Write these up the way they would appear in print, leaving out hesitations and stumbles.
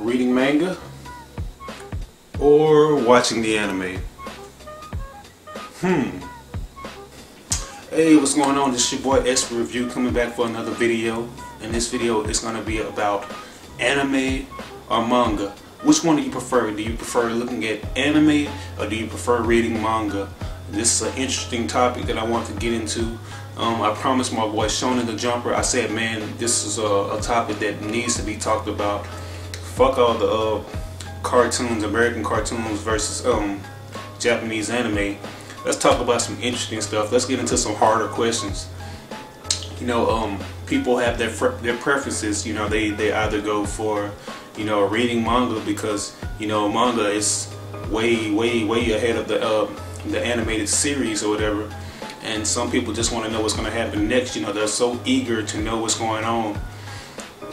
reading manga or watching the anime? Hey, what's going on? This is your boy Expert Review coming back for another video. And this video is going to be about anime or manga. Which one do you prefer? Do you prefer looking at anime or do you prefer reading manga? This is an interesting topic that I want to get into. I promised my boy Shonen the Jumper, I said, man, this is a topic that needs to be talked about. Fuck all the cartoons, American cartoons versus Japanese anime. Let's talk about some interesting stuff. Let's get into some harder questions. You know, people have their preferences. You know, they either go for, you know, reading manga because, you know, manga is way ahead of the animated series or whatever. And some people just want to know what's going to happen next. You know, they're so eager to know what's going on.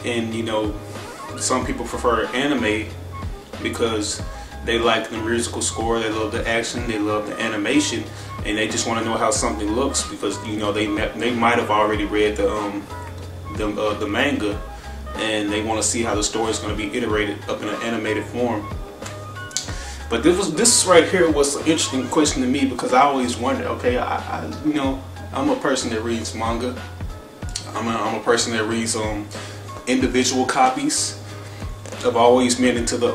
And, you know, some people prefer anime because they like the musical score, they love the action, they love the animation, and they just want to know how something looks because, you know, they might have already read the manga, and they want to see how the story is going to be iterated up in an animated form. But this right here was an interesting question to me because I always wondered. Okay, you know, I'm a person that reads manga. I'm a person that reads individual copies. I've always been into the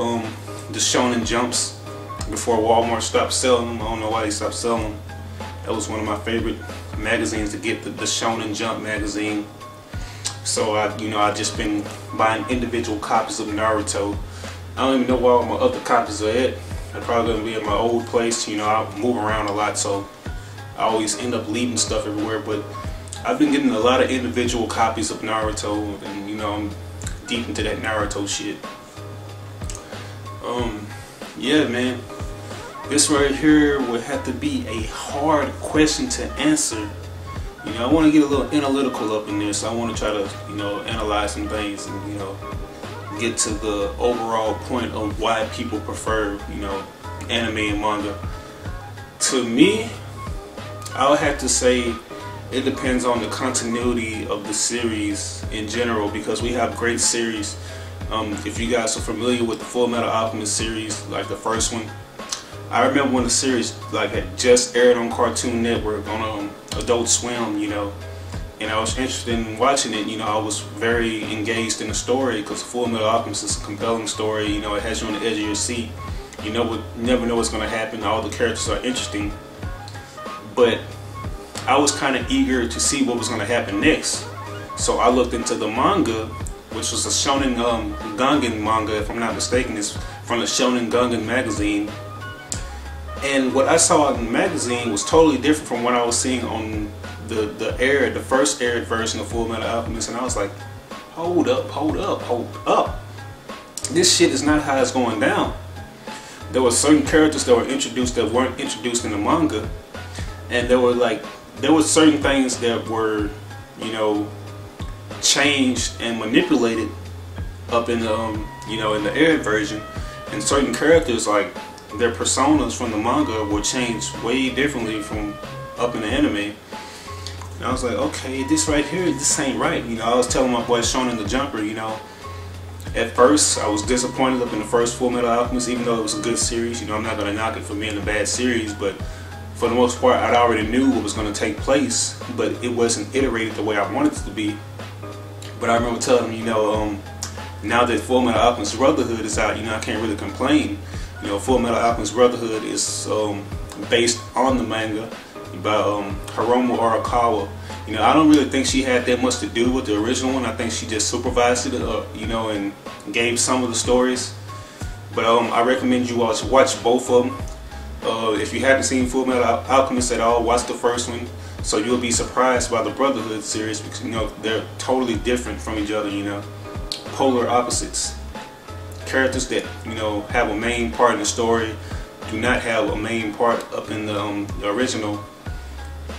Shonen Jumps before Walmart stopped selling them. I don't know why they stopped selling them. That was one of my favorite magazines to get, the Shonen Jump magazine. So I just been buying individual copies of Naruto. I don't even know where all my other copies are at. They're probably gonna be at my old place. You know, I move around a lot, so I always end up leaving stuff everywhere. But I've been getting a lot of individual copies of Naruto, and you know, I'm deep into that Naruto shit. Yeah, man, this right here would have to be a hard question to answer. You know, I want to get a little analytical up in there, so I want to try to, you know, analyze some things and, you know, get to the overall point of why people prefer, you know, anime and manga. To me, I would have to say it depends on the continuity of the series in general, because we have great series. If you guys are familiar with the Full Metal Alchemist series, like the first one, I remember when the series like had just aired on Cartoon Network on Adult Swim, you know, and I was interested in watching it. You know, I was very engaged in the story because Full Metal Alchemist is a compelling story. You know, it has you on the edge of your seat. You never know what's going to happen. All the characters are interesting, but I was kind of eager to see what was going to happen next. So I looked into the manga, which was a Shonen Gungan manga, if I'm not mistaken. It's from the Shonen Gungan magazine. And what I saw in the magazine was totally different from what I was seeing on the first aired version of Full Metal Alchemist. And I was like, hold up. This shit is not how it's going down. There were certain characters that were introduced that weren't introduced in the manga. And there were certain things that were, you know, changed and manipulated up in the you know, in the aired version, and certain characters, like their personas from the manga, were changed way differently from up in the anime. And I was like, okay, this right here, this ain't right. You know, I was telling my boy Shonen the Jumper, you know, at first I was disappointed up in the first Full Metal Alchemist, even though it was a good series. You know, I'm not gonna knock it for being a bad series, but for the most part, I already knew what was gonna take place, but it wasn't iterated the way I wanted it to be. But I remember telling him, you know, now that Full Metal Alchemist Brotherhood is out, you know, I can't really complain. You know, Full Metal Alchemist Brotherhood is based on the manga by Hiromu Arakawa. You know, I don't really think she had that much to do with the original one. I think she just supervised it, you know, and gave some of the stories. But I recommend you watch both of them. If you haven't seen Full Metal Alchemist at all, watch the first one. So you'll be surprised by the Brotherhood series because, you know, they're totally different from each other, you know. Polar opposites. Characters that, you know, have a main part in the story do not have a main part up in the original.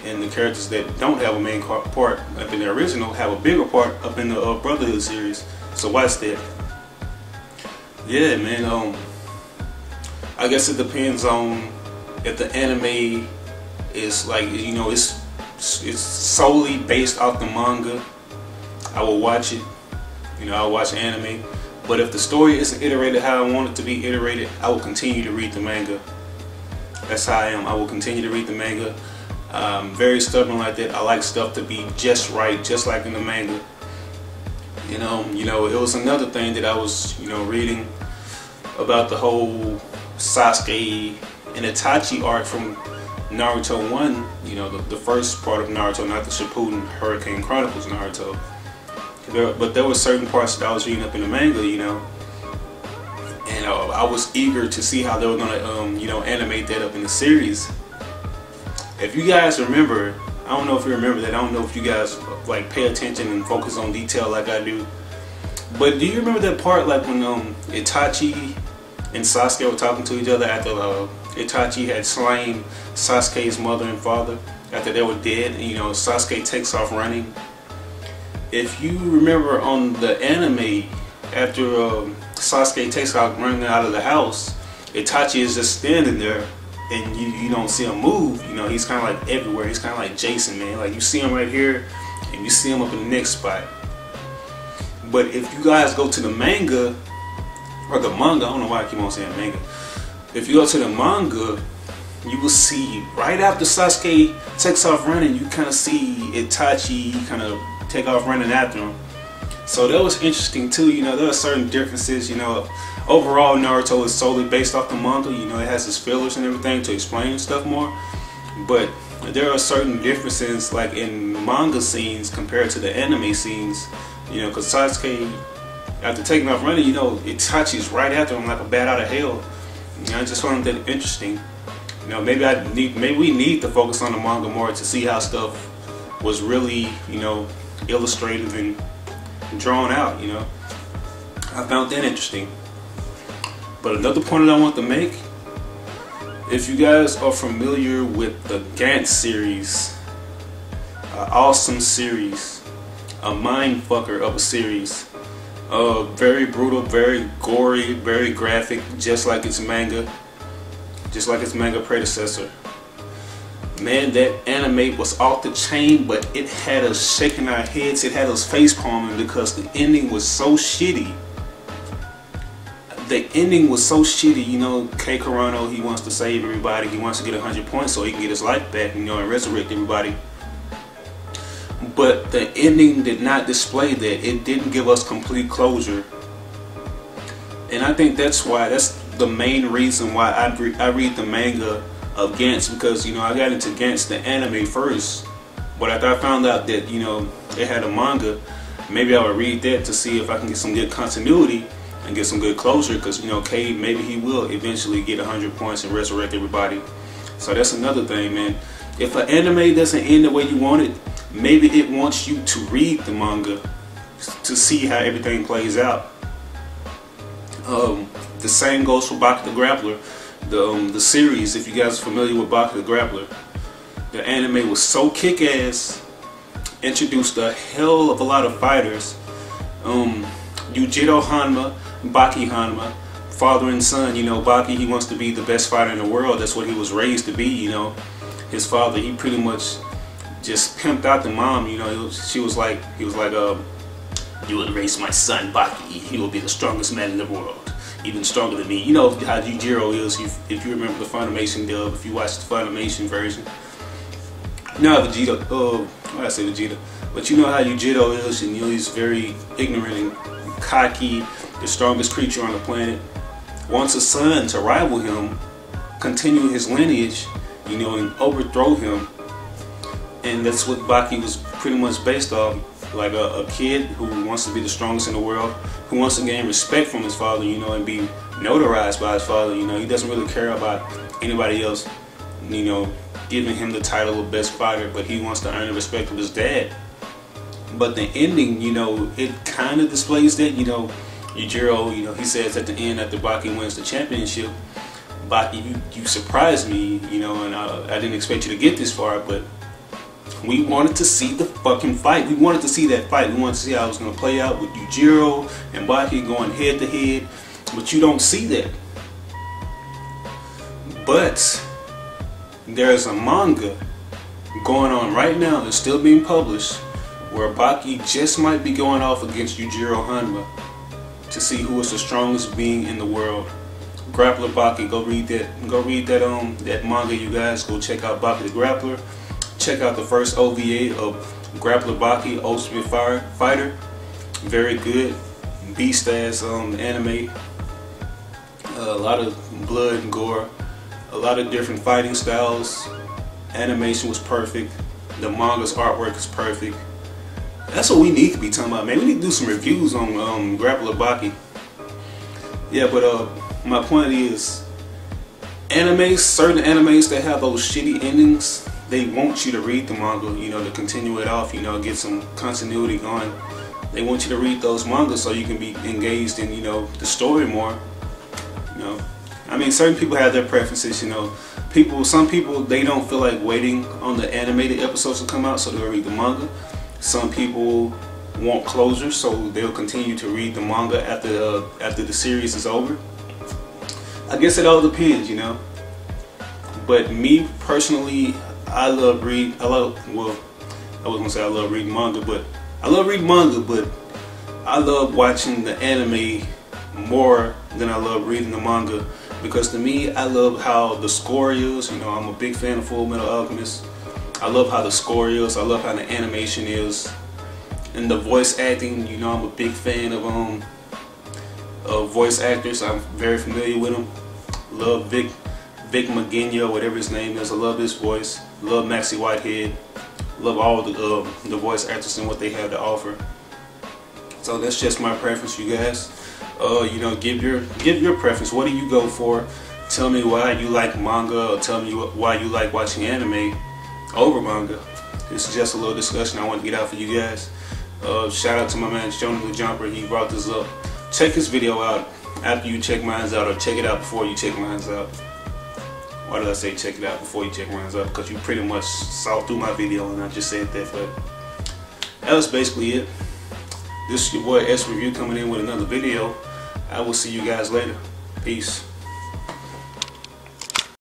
And the characters that don't have a main part up in the original have a bigger part up in the Brotherhood series. So watch that. Yeah, man, I guess it depends on if the anime is like, you know, it's solely based off the manga. I will watch it. You know, I'll watch anime. But if the story isn't iterated how I want it to be iterated, I will continue to read the manga. That's how I am. I will continue to read the manga. Very stubborn like that. I like stuff to be just right, just like in the manga. You know, it was another thing that I was, reading about the whole Sasuke and Itachi arc from Naruto 1, the first part of Naruto, not the Shippuden Hurricane Chronicles Naruto. But there were certain parts that I was reading up in the manga, and I was eager to see how they were going to, animate that up in the series. If you guys remember, I don't know if you remember that, I don't know if you guys like pay attention and focus on detail like I do, but do you remember that part like when Itachi and Sasuke were talking to each other after Itachi had slain Sasuke's mother and father after they were dead, and Sasuke takes off running? If you remember on the anime, after Sasuke takes off running out of the house, Itachi is just standing there, and you don't see him move. He's kind of like everywhere. He's kind of like Jason, man. Like you see him right here, and you see him up in the next spot. But if you guys go to the manga, or the manga, I don't know why I keep on saying manga. If you go to the manga, you will see right after Sasuke takes off running, you kind of see Itachi kind of take off running after him. So that was interesting too. There are certain differences. Overall Naruto is solely based off the manga. It has its fillers and everything to explain stuff more. But there are certain differences like in manga scenes compared to the anime scenes. Because Sasuke, after taking off running, Itachi's right after him like a bat out of hell. I just found that interesting. Maybe we need to focus on the manga more to see how stuff was really, illustrative and drawn out. I found that interesting. But another point that I want to make, if you guys are familiar with the Gantz series, an awesome series, a mind fucker of a series, very brutal, very gory, very graphic, just like its manga predecessor. Man, that anime was off the chain, but it had us shaking our heads, it had us face palming because the ending was so shitty. The ending was so shitty, Kei Kurano, he wants to save everybody, he wants to get 100 points so he can get his life back, and resurrect everybody. But the ending did not display that. It didn't give us complete closure. And I think that's the main reason why I read the manga of Gantz, because I got into Gantz the anime first, but after I found out that it had a manga, maybe I would read that to see if I can get some good continuity and get some good closure, because Kei, maybe he will eventually get 100 points and resurrect everybody. So that's another thing, man. If an anime doesn't end the way you want it, maybe it wants you to read the manga to see how everything plays out. The same goes for Baki the Grappler. The series, if you guys are familiar with Baki the Grappler, the anime was so kick-ass, introduced a hell of a lot of fighters. Yujiro Hanma, Baki Hanma, father and son. Baki, he wants to be the best fighter in the world. That's what he was raised to be. His father, he pretty much just pimped out the mom. He was like, you would raise my son Baki, he will be the strongest man in the world, even stronger than me. How Yujiro is, if you remember the Funimation dub, if you watch the Funimation version. Vegeta, I say Vegeta, but how Yujiro is, and he's very ignorant and cocky, the strongest creature on the planet, wants a son to rival him, continue his lineage, and overthrow him. And that's what Baki was pretty much based off, like a kid who wants to be the strongest in the world, who wants to gain respect from his father, and be notarized by his father. He doesn't really care about anybody else, giving him the title of best fighter, but he wants to earn the respect of his dad. But the ending, it kind of displays that. Yujiro, he says at the end, after Baki wins the championship, Baki, you surprised me, and I didn't expect you to get this far, but we wanted to see the fucking fight. We wanted to see that fight. We wanted to see how it was going to play out with Yujiro and Baki going head to head, but you don't see that. But there's a manga going on right now that's still being published where Baki just might be going off against Yujiro Hanma. to see who is the strongest being in the world. Grappler Baki, go read that manga, you guys. Go check out Baki the Grappler. Check out the first OVA of Grappler Baki, Ultimate Fighter. Very good. Beast ass anime. A lot of blood and gore. A lot of different fighting styles. Animation was perfect. The manga's artwork is perfect. That's what we need to be talking about, man. We need to do some reviews on Grappler Baki. Yeah, but my point is, certain animes that have those shitty endings, they want you to read the manga, you know, to continue it off, you know, get some continuity going. They want you to read those mangas so you can be engaged in, you know, the story more. You know, I mean, certain people have their preferences, you know. Some people, they don't feel like waiting on the animated episodes to come out, so they'll read the manga. Some people want closure, so they'll continue to read the manga after the series is over. I guess it all depends, you know. But me personally, I love reading manga, but I love watching the anime more than I love reading the manga, because to me, I love how the score is. You know, I'm a big fan of Full Metal Alchemist. I love how the score is. I love how the animation is, and the voice acting. You know, I'm a big fan of voice actors. I'm very familiar with them. Love Vic Magenia, whatever his name is. I love his voice. Love Maxie Whitehead. Love all the voice actors and what they have to offer. So that's just my preference, you guys. You know, give your preference. What do you go for? Tell me why you like manga, or tell me why you like watching anime over manga. This is just a little discussion I want to get out for you guys. Shout out to my man Jonah the Jumper. He brought this up. Check his video out after you check mine out, or check it out before you check mine out. Why did I say check it out before you check mine out? Because you pretty much saw through my video and I just said that. But that was basically it. This is your boy S Review coming in with another video. I will see you guys later. Peace.